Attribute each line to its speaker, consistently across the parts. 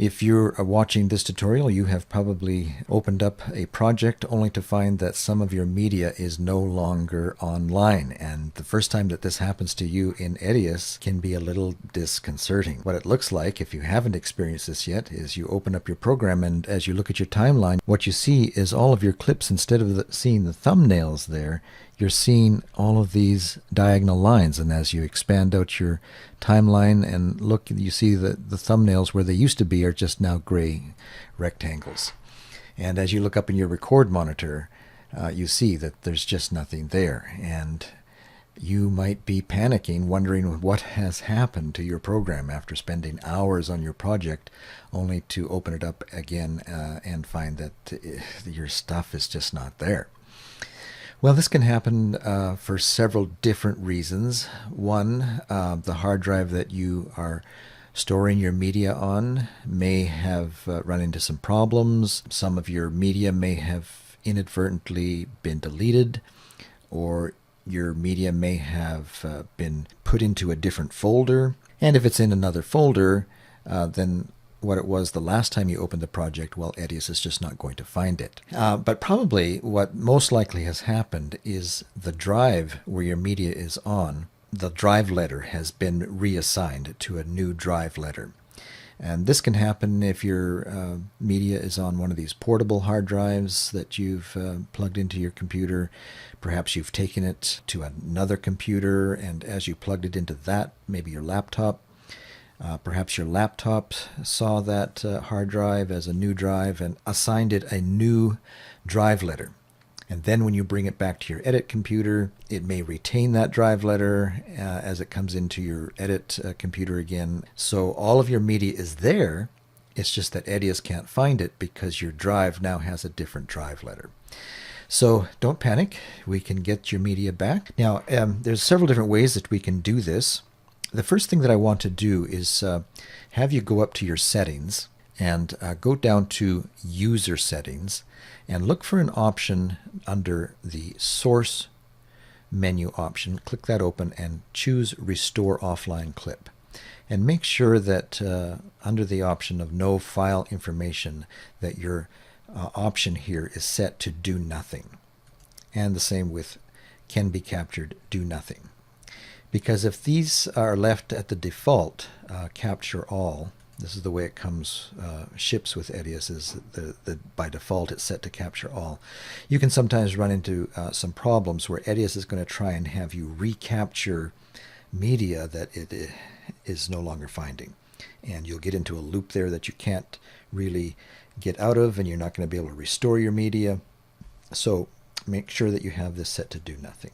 Speaker 1: If you're watching this tutorial, you have probably opened up a project only to find that some of your media is no longer online. And the first time that this happens to you in Edius can be a little disconcerting. What it looks like, if you haven't experienced this yet, is you open up your program, and as you look at your timeline, what you see is all of your clips. Instead of seeing the thumbnails there, you're seeing all of these diagonal lines. And as you expand out your timeline and look, you see that the thumbnails where they used to be are just now gray rectangles. And as you look up in your record monitor, you see that there's just nothing there. And you might be panicking, wondering what has happened to your program after spending hours on your project, only to open it up again and find that your stuff is just not there. Well, this can happen for several different reasons. One, the hard drive that you are storing your media on may have run into some problems. Some of your media may have inadvertently been deleted, or your media may have been put into a different folder. And if it's in another folder, then what it was the last time you opened the project, well, Edius is just not going to find it. But probably what most likely has happened is the drive where your media is on, the drive letter has been reassigned to a new drive letter. And this can happen if your media is on one of these portable hard drives that you've plugged into your computer. Perhaps you've taken it to another computer, and as you plugged it into that, maybe your laptop, perhaps your laptop saw that hard drive as a new drive and assigned it a new drive letter. And then when you bring it back to your edit computer, it may retain that drive letter as it comes into your edit computer again. So all of your media is there. It's just that Edius can't find it because your drive now has a different drive letter. So don't panic. We can get your media back. Now, there's several different ways that we can do this. The first thing that I want to do is have you go up to your settings and go down to user settings and look for an option under the source menu option. Click that open and choose restore offline clip. And make sure that under the option of no file information that your option here is set to do nothing. And the same with can be captured, do nothing. Because if these are left at the default, capture all, this is the way it comes, ships with Edius, is by default it's set to capture all. You can sometimes run into some problems where Edius is going to try and have you recapture media that it is no longer finding. And you'll get into a loop there that you can't really get out of, and you're not going to be able to restore your media. So make sure that you have this set to do nothing,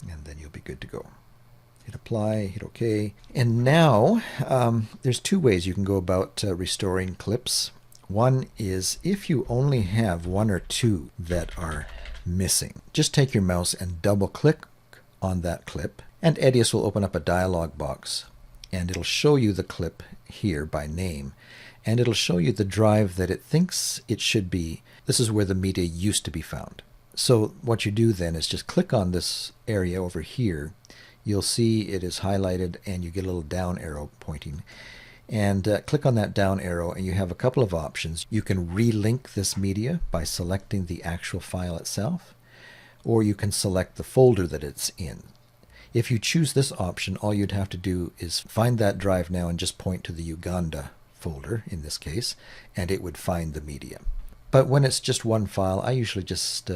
Speaker 1: and then you'll be good to go. Hit apply, hit OK. And now there's two ways you can go about restoring clips. One is if you only have one or two that are missing, just take your mouse and double click on that clip, and Edius will open up a dialog box, and it'll show you the clip here by name, and it'll show you the drive that it thinks it should be. This is where the media used to be found. So what you do then is just click on this area over here. You'll see it is highlighted, and you get a little down arrow pointing. And click on that down arrow, and you have a couple of options. You can relink this media by selecting the actual file itself, or you can select the folder that it's in. If you choose this option, all you'd have to do is find that drive now and just point to the Uganda folder, in this case, and it would find the media. But when it's just one file, I usually just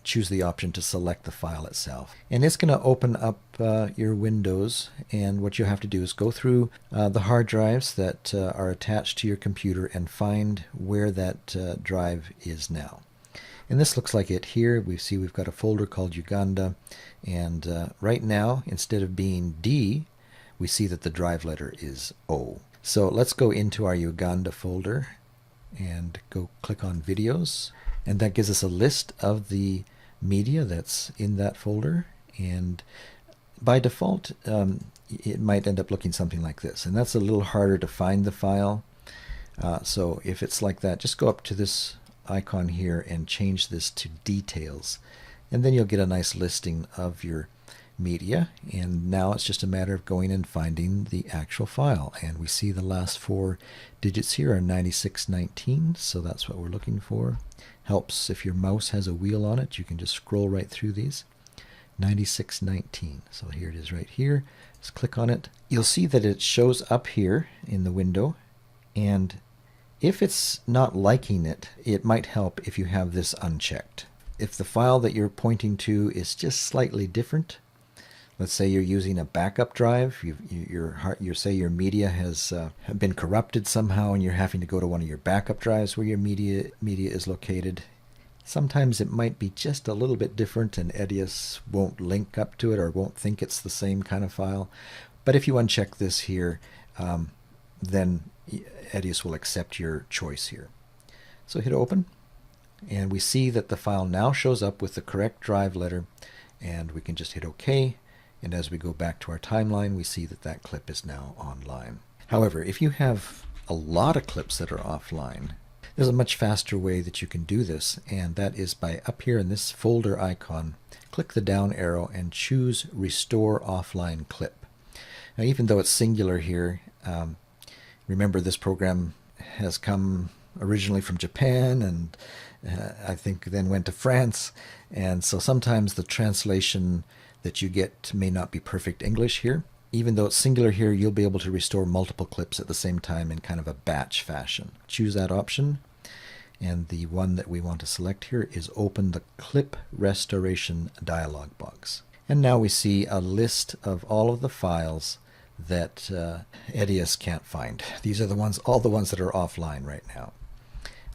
Speaker 1: choose the option to select the file itself. And it's going to open up your windows, and what you have to do is go through the hard drives that are attached to your computer and find where that drive is now. And this looks like it here. We see we've got a folder called Uganda, and right now, instead of being D, we see that the drive letter is O. So let's go into our Uganda folder and go click on videos, and that gives us a list of the media that's in that folder. And by default it might end up looking something like this, and that's a little harder to find the file. So if it's like that, just go up to this icon here and change this to details, and then you'll get a nice listing of your media, and now it's just a matter of going and finding the actual file. And we see the last four digits here are 9619, so that's what we're looking for. Helps if your mouse has a wheel on it, you can just scroll right through these. 9619, so here it is right here. Just click on it. You'll see that it shows up here in the window, and if it's not liking it, it might help if you have this unchecked. If the file that you're pointing to is just slightly different, let's say you're using a backup drive, you say your media has been corrupted somehow and you're having to go to one of your backup drives where your media is located. Sometimes it might be just a little bit different and Edius won't link up to it or won't think it's the same kind of file. But if you uncheck this here, then Edius will accept your choice here. So hit open, and we see that the file now shows up with the correct drive letter, and we can just hit OK. And as we go back to our timeline, we see that that clip is now online. However, if you have a lot of clips that are offline, there's a much faster way that you can do this, and that is by up here in this folder icon, click the down arrow and choose Restore Offline Clip. Now, even though it's singular here, remember this program has come originally from Japan and I think then went to France, and so sometimes the translation that you get may not be perfect English here. Even though it's singular here, you'll be able to restore multiple clips at the same time in kind of a batch fashion. Choose that option, and the one that we want to select here is Open the Clip Restoration dialog box. And now we see a list of all of the files that Edius can't find. These are the ones, all the ones that are offline right now.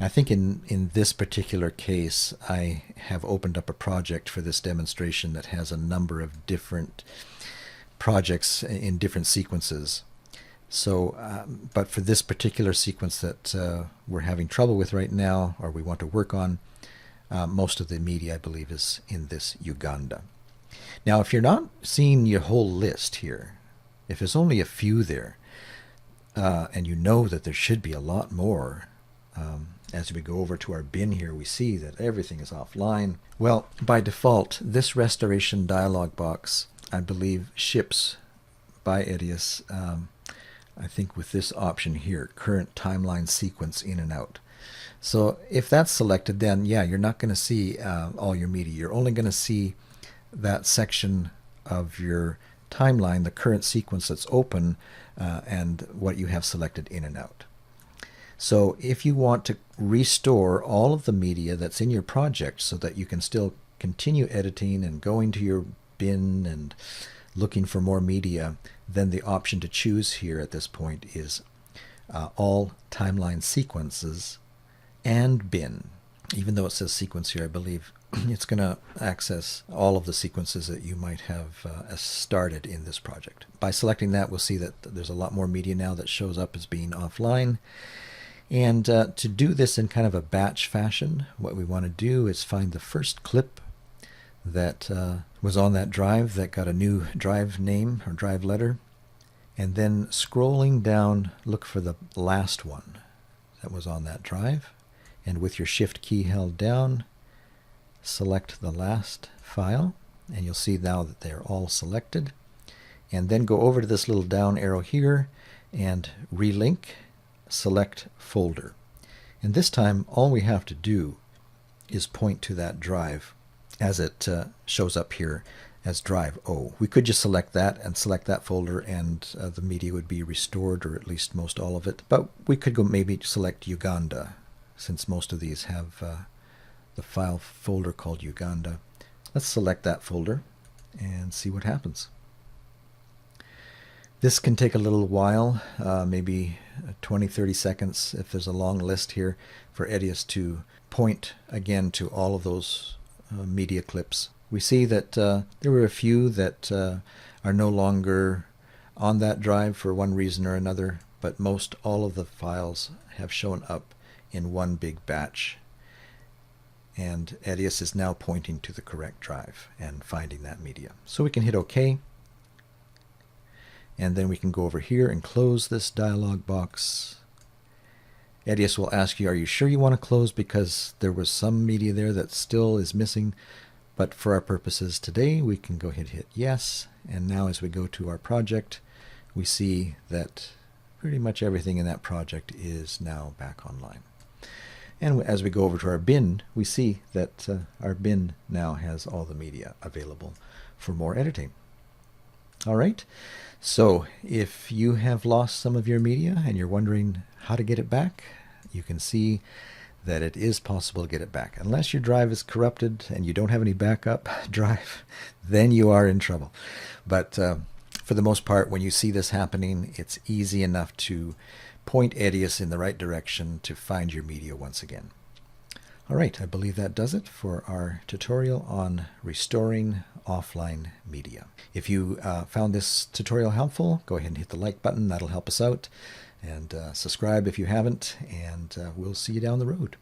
Speaker 1: I think in this particular case, I have opened up a project for this demonstration that has a number of different projects in different sequences. So, but for this particular sequence that we're having trouble with right now, or we want to work on, most of the media, I believe, is in this Uganda. Now, if you're not seeing your whole list here, if there's only a few there, and you know that there should be a lot more, as we go over to our bin here, we see that everything is offline. Well, by default, this restoration dialog box, I believe, ships by Edius, I think with this option here, current timeline sequence in and out. So if that's selected, then yeah, you're not going to see all your media. You're only going to see that section of your timeline, the current sequence that's open, and what you have selected in and out. So if you want to restore all of the media that's in your project so that you can still continue editing and going to your bin and looking for more media, then the option to choose here at this point is all timeline sequences and bin. Even though it says sequence here, I believe it's going to access all of the sequences that you might have started in this project. By selecting that, we'll see that there's a lot more media now that shows up as being offline. And to do this in kind of a batch fashion, what we want to do is find the first clip that was on that drive that got a new drive name or drive letter, and then scrolling down, look for the last one that was on that drive, and with your shift key held down, select the last file, and you'll see now that they're all selected. And then go over to this little down arrow here and relink, select folder. And this time all we have to do is point to that drive as it shows up here as drive O. We could just select that and select that folder, and the media would be restored, or at least most all of it. But we could go maybe select Uganda, since most of these have the file folder called Uganda. Let's select that folder and see what happens. This can take a little while, maybe 20-30 seconds if there's a long list here, for Edius to point again to all of those media clips. We see that there were a few that are no longer on that drive for one reason or another, but most all of the files have shown up in one big batch. And Edius is now pointing to the correct drive and finding that media. So we can hit OK. And then we can go over here and close this dialog box. Edius will ask you, are you sure you want to close, because there was some media there that still is missing? But for our purposes today, we can go ahead and hit yes. And now as we go to our project, we see that pretty much everything in that project is now back online. And as we go over to our bin, we see that our bin now has all the media available for more editing. All right, so if you have lost some of your media and you're wondering how to get it back, you can see that it is possible to get it back. Unless your drive is corrupted and you don't have any backup drive, then you are in trouble. But for the most part, when you see this happening, it's easy enough to point Edius in the right direction to find your media once again. All right, I believe that does it for our tutorial on restoring offline media. If you found this tutorial helpful, go ahead and hit the like button. That'll help us out. And subscribe if you haven't, and we'll see you down the road.